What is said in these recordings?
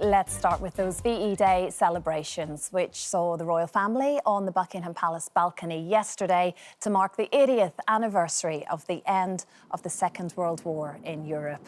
let's start with those VE Day celebrations, which saw the royal family on the Buckingham Palace balcony yesterday to mark the 80th anniversary of the end of the Second World War in Europe.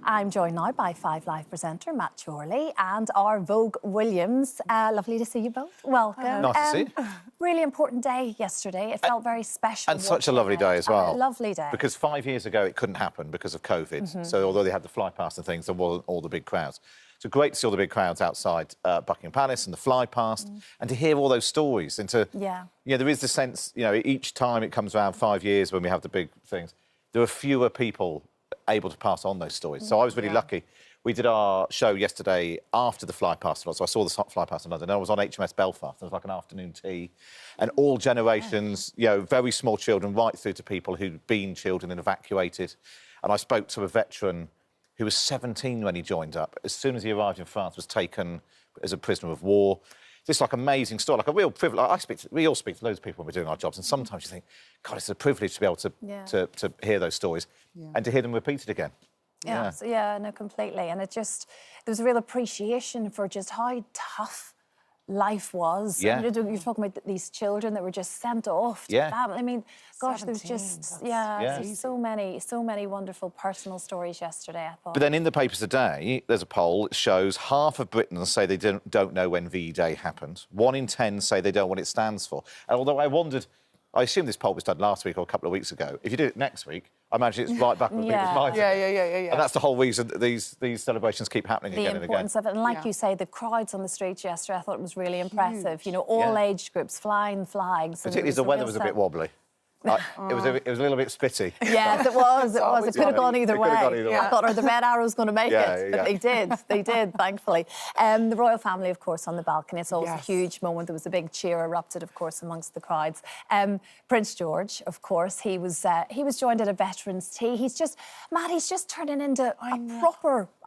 I'm joined now by 5 Live presenter Matt Chorley and our Vogue Williams. Lovely to see you both. Welcome. Nice to see you. Really important day yesterday. It felt very special. And such a lovely day as well. A lovely day. Because 5 years ago it couldn't happen because of COVID. So although they had the flypast and things, there wasn't all the big crowds. So great to see all the big crowds outside Buckingham Palace and the flypast, and to hear all those stories. And to, there is the sense, each time it comes around 5 years when we have the big things, there are fewer people able to pass on those stories. So I was really lucky. We did our show yesterday after the flypast, so I saw the flypast in London. I was on HMS Belfast. It was like an afternoon tea, and all generations, very small children, right through to people who'd been children and evacuated. And I spoke to a veteran who was 17 when he joined up. As soon as he arrived in France, was taken as a prisoner of war. This amazing story, like a real privilege. We all speak to loads of people when we're doing our jobs, and sometimes you think, God, it's a privilege to be able to hear those stories and to hear them repeated again. No, completely. And there was a real appreciation for just how tough life was. Yeah. And you're talking about these children that were just sent off to family. I mean, gosh, there was just so many wonderful personal stories yesterday, I thought. But then in the papers today, there's a poll that shows half of Britons say they don't know when VE Day happened. 1 in 10 say they don't know what it stands for. And although I assume this poll was done last week or a couple of weeks ago. If you do it next week, I imagine it's right back with people's minds. Yeah. And that's the whole reason that these celebrations keep happening again and again. The importance of it. And like you say, the crowds on the streets yesterday, I thought it was really impressive. All age groups, flying flags. Particularly as the weather was a bit wobbly. It was a little bit spitty. Yes, it was. It could have gone either way. I thought, the Red Arrow's going to make it. But they did, thankfully. The royal family, of course, on the balcony. It's always a huge moment. There was a big cheer erupted, of course, amongst the crowds. Prince George, of course, he was joined at a veterans' tea. He's just turning into a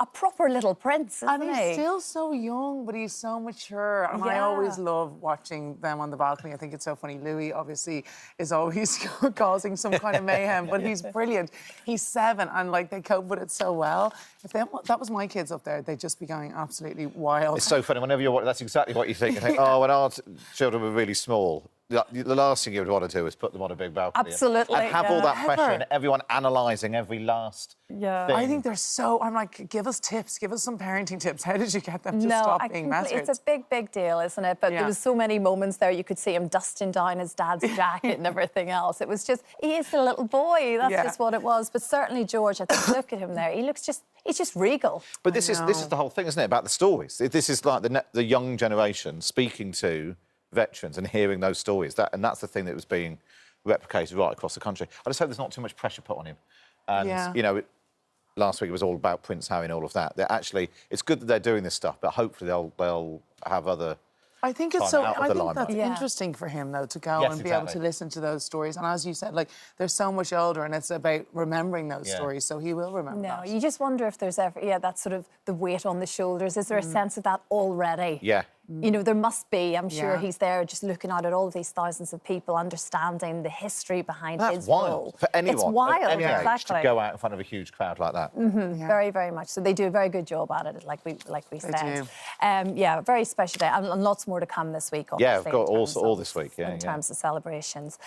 proper little prince, isn't he? And he's still so young, but he's so mature. And I always love watching them on the balcony. I think it's so funny. Louis, obviously, is always causing some kind of mayhem, but he's brilliant. He's 7, and they cope with it so well. If that was my kids up there, they'd just be going absolutely wild. It's so funny. Whenever you're watching, that's exactly what you think. You think, oh, when our children were really small, the last thing you would want to do is put them on a big balcony. Absolutely. And have all that pressure and everyone analysing every last thing. I think they're so... I'm like, give us tips. Give us some parenting tips. How did you get them to stop being messers? It's a big deal, isn't it? But there was so many moments there. You could see him dusting down his dad's jacket and everything else. It was just... He is a little boy. That's just what it was. But certainly George, I think, look at him there. He looks just... He's just regal. But this is the whole thing, isn't it, about the stories? This is like the young generation speaking to veterans and hearing those stories. And that's the thing that was being replicated right across the country. I just hope there's not too much pressure put on him. And, last week it was all about Prince Harry and all of that. It's good that they're doing this stuff, but hopefully they'll have other... I think it's so. I think that's interesting for him, though, to go and be able to listen to those stories. And as you said, they're so much older, and it's about remembering those stories. So he will remember. No, you just wonder if there's ever that sort of the weight on the shoulders. Is there a sense of that already? Yeah. There must be. I'm sure he's there just looking out at all of these thousands of people, understanding the history behind his role. That's wild for anyone. It's wild, any age, to go out in front of a huge crowd like that. Very, very much. So they do a very good job at it, like we said. Very special day, and lots more to come this week. We've got all this week. In terms of celebrations.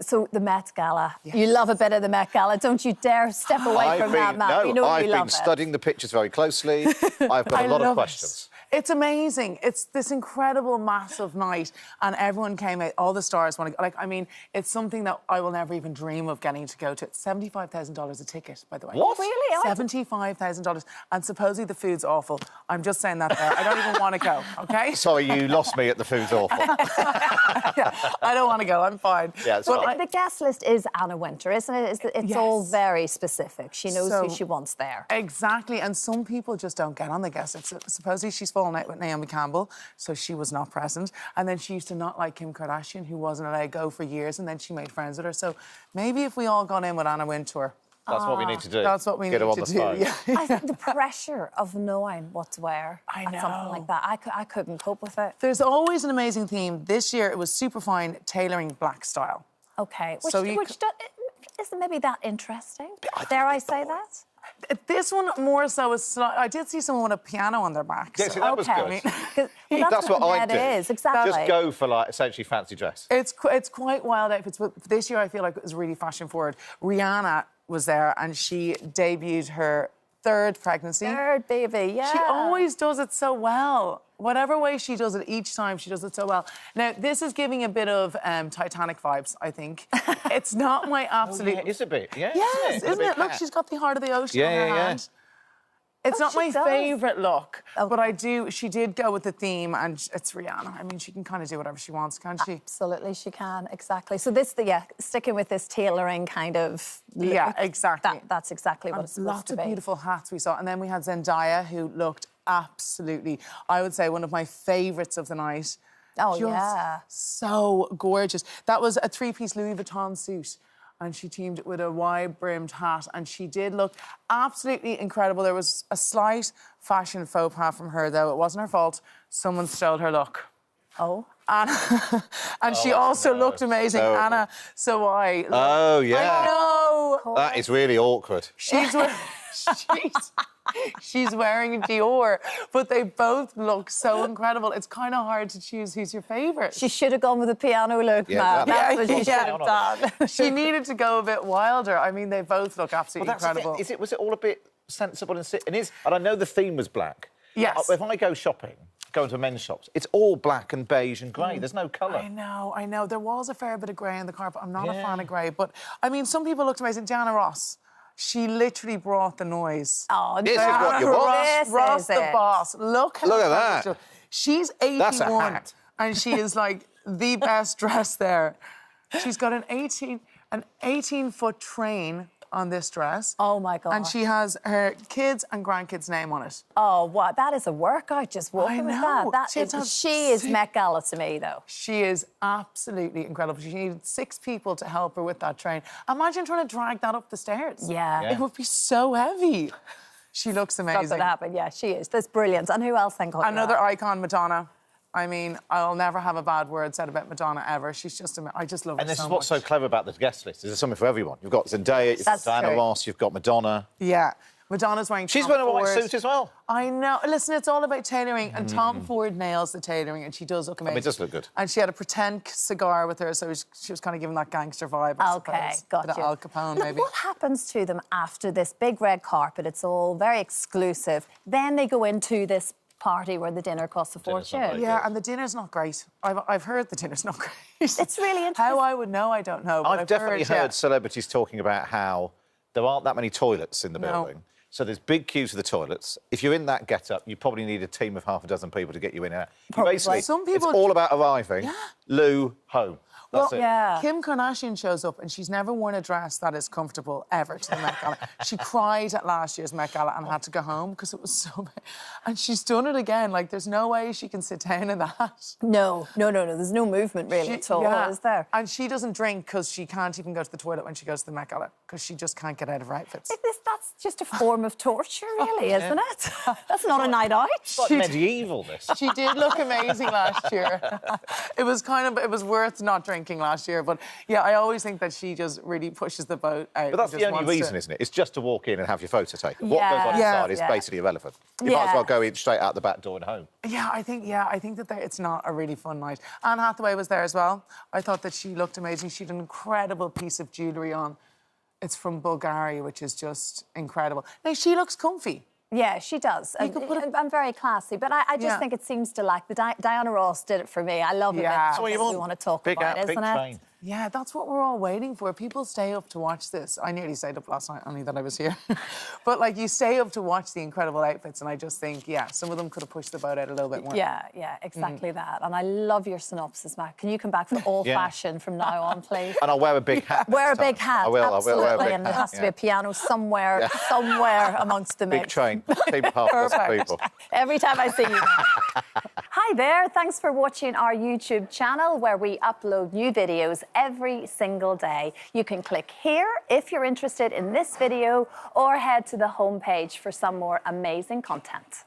So the Met Gala. You love a bit of the Met Gala. Don't you dare step away from that, Matt. No, I've been studying the pictures very closely. I've got a lot of questions. It's amazing. It's this incredible, massive night, and everyone came out. All the stars want to... it's something that I will never even dream of getting to go to. It's $75,000 a ticket, by the way. What? Really? $75,000. And supposedly the food's awful. I'm just saying that there. I don't even want to go, OK? Sorry, you lost me at the food's awful. I don't want to go. I'm fine. Yeah, well, the guest list is Anna Wintour, isn't it? It's all very specific. She knows who she wants there. Exactly. And some people just don't get on the guest list. Supposedly she's fallen out with Naomi Campbell, so she was not present. And then she used to not like Kim Kardashian, who wasn't allowed to go for years, and then she made friends with her. So maybe if we all got in with Anna Wintour... That's what we need to do. That's what we need to do. I think the pressure of knowing what to wear at something like that, I couldn't cope with it. There's always an amazing theme. This year it was Superfine tailoring black style. OK, which isn't maybe that interesting. Dare I say that? This one more so is. I did see someone with a piano on their back. Yeah, so that was good. Well, that's what I do. Is, exactly. Just go for, like, essentially fancy dress. It's quite wild outfits, but this year I feel like it was really fashion forward. Rihanna was there and she debuted her 3rd pregnancy. 3rd baby, yeah. She always does it so well. Whatever way she does it, each time she does it so well. Now, this is giving a bit of Titanic vibes, I think. It's not my absolute... Oh, yeah, it's a bit, yeah. Yes, isn't it? Look, she's got the heart of the ocean on her hand. It's not my favourite look, but she did go with the theme, and it's Rihanna. I mean, she can kind of do whatever she wants, can't she? Absolutely, she can, exactly. So sticking with this tailoring kind of look. Yeah, exactly. That's exactly what it's supposed to be. Lots of beautiful hats we saw. And then we had Zendaya, who looked absolutely, I would say, one of my favourites of the night. Oh, Just so gorgeous. That was a 3-piece Louis Vuitton suit. And she teamed it with a wide-brimmed hat, and she did look absolutely incredible. There was a slight fashion faux pas from her, though. It wasn't her fault. Someone stole her look. Oh. And she also looked amazing. So Anna Sawai. Oh, yeah. I know. That is really awkward. She's wearing Dior, but they both look so incredible. It's kind of hard to choose who's your favourite. She should have gone with the piano look, man. That's what she should have done. She needed to go a bit wilder. I mean, they both look absolutely incredible. Was it all a bit sensible and I know the theme was black. Yes. If I go shopping, go into men's shops, it's all black and beige and grey. There's no colour. I know. There was a fair bit of grey on the carpet. I'm not a fan of grey, but, I mean, some people looked amazing. Diana Ross. She literally brought the noise. Oh, this is what you want. Ross the boss. Look at that. She's 81. That's a hat. And she is like the best dressed there. She's got an 18-foot train on this dress. Oh, my God. And she has her kids' and grandkids' name on it. Oh, what? That is a workout, just walking with that. She is Met Gala to me, though. She is absolutely incredible. She needed 6 people to help her with that train. Imagine trying to drag that up the stairs. Yeah. It would be so heavy. She looks amazing. Not gonna happen. Yeah, she is. That's brilliant. And who else then? Another icon, Madonna. I mean, I'll never have a bad word said about Madonna ever. She's just, I just love her so much. And this is what's so clever about the guest list. There's something for everyone. You've got Zendaya, you've got Diana Ross, you've got Madonna. Yeah. Madonna's wearing She's wearing a white suit as well. I know. Listen, it's all about tailoring, and Tom Ford nails the tailoring, and she does look amazing. I mean, it does look good. And she had a pretend cigar with her, so she was kind of giving that gangster vibe, I suppose. Got you. Al Capone, maybe. What happens to them after this big red carpet? It's all very exclusive. Then they go into this party where the dinner costs a fortune. Yeah, and the dinner's not great. I've heard the dinner's not great. It's really interesting. How I would know, I don't know. But I've definitely heard celebrities talking about how there aren't that many toilets in the building. So there's big queues for the toilets. If you're in that get-up, you probably need a team of half a dozen people to get you in and out. Basically, it's all about arriving, loo, home. That's it. Kim Kardashian shows up and she's never worn a dress that is comfortable ever to the Met Gala. She cried at last year's Met Gala and had to go home because it was so bad. And she's done it again. Like, there's no way she can sit down in that. No. There's no movement really at all, is there? And she doesn't drink because she can't even go to the toilet when she goes to the Met Gala because she just can't get out of her outfits. That's just a form of torture, really, isn't it? That's not a night out. It's like medieval, this. She did look amazing last year. It was worth not drinking last year, but yeah, I always think that she just really pushes the boat out. But that's the only reason, isn't it? It's just to walk in and have your photo taken. What goes on inside is basically irrelevant. You might as well go in straight out the back door and home. Yeah, I think that it's not a really fun night. Anne Hathaway was there as well. I thought that she looked amazing. She had an incredible piece of jewellery on. It's from Bulgaria, which is just incredible. Now, she looks comfy. Yeah, she does. I'm very classy, but I just think it seems to lack. Diana Ross did it for me. I love it. That's what you want. We want to talk about, isn't it? Yeah, that's what we're all waiting for. People stay up to watch this. I nearly stayed up last night, only that I was here. But, like, you stay up to watch the incredible outfits, and I just think, some of them could have pushed the boat out a little bit more. Yeah, exactly that. And I love your synopsis, Matt. Can you come back for all fashion from now on, please? And I'll wear a big hat. Wear a big hat. I will. Absolutely. I will wear a big hat. And there has to be a piano somewhere amongst the mix. Big train. Team of half a dozen people. Every time I see you, Matt. Hi there. Thanks for watching our YouTube channel where we upload new videos every single day. You can click here if you're interested in this video or head to the homepage for some more amazing content.